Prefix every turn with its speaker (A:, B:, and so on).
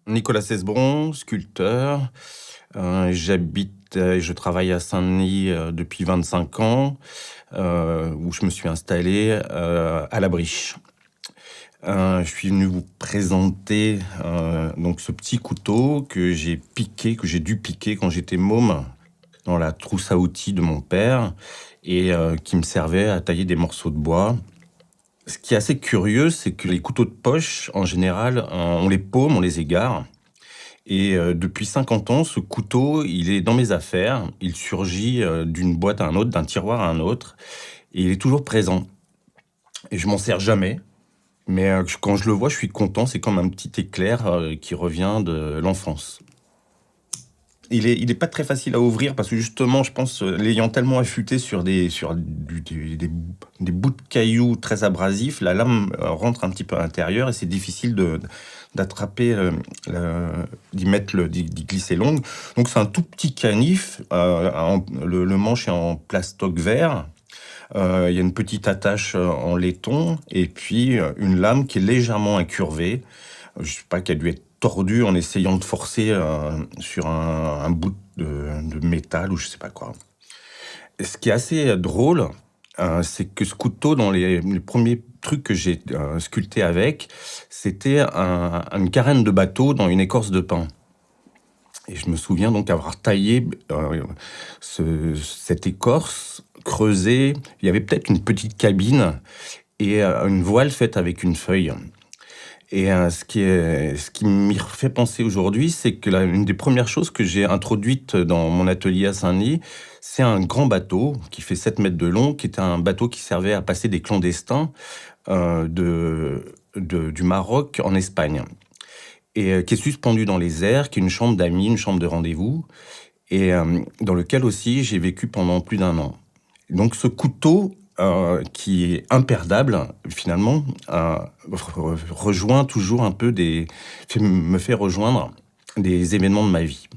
A: Nicolas Cesbron, sculpteur. J'habite et je travaille à Saint-Denis depuis 25 ans, où je me suis installé à la Briche. Je suis venu vous présenter donc ce petit couteau que j'ai piqué, que j'ai dû piquer quand j'étais môme dans la trousse à outils de mon père et qui me servait à tailler des morceaux de bois. Ce qui est assez curieux, c'est que les couteaux de poche, en général, on les paume, on les égare. Et depuis 50 ans, ce couteau, il est dans mes affaires. Il surgit d'une boîte à un autre, d'un tiroir à un autre. Et il est toujours présent. Et je m'en sers jamais. Mais quand je le vois, je suis content. C'est comme un petit éclair qui revient de l'enfance. Il est pas très facile à ouvrir parce que justement, je pense, l'ayant tellement affûté sur des bouts de cailloux très abrasifs, la lame rentre un petit peu à l'intérieur et c'est difficile d'attraper, d'y glisser l'ongle. Donc c'est un tout petit canif, le manche est en plastoc vert. Il y a une petite attache en laiton et puis une lame qui est légèrement incurvée. Je sais pas, qui a dû être tordue en essayant de forcer sur un bout de métal ou je sais pas quoi. Et ce qui est assez drôle, c'est que ce couteau, dans les premiers trucs que j'ai sculpté avec, c'était une carène de bateau dans une écorce de pin. Et je me souviens donc avoir taillé cette écorce, creusé. Il y avait peut-être une petite cabine et une voile faite avec une feuille. Et ce qui m'y fait penser aujourd'hui, c'est que une des premières choses que j'ai introduites dans mon atelier à Saint-Denis, c'est un grand bateau qui fait 7 mètres de long, qui était un bateau qui servait à passer des clandestins du Maroc en Espagne. Et qui est suspendu dans les airs, qui est une chambre d'amis, une chambre de rendez-vous, et dans lequel aussi j'ai vécu pendant plus d'1 an. Donc ce couteau, qui est imperdable, finalement, rejoint toujours un peu me fait rejoindre des événements de ma vie.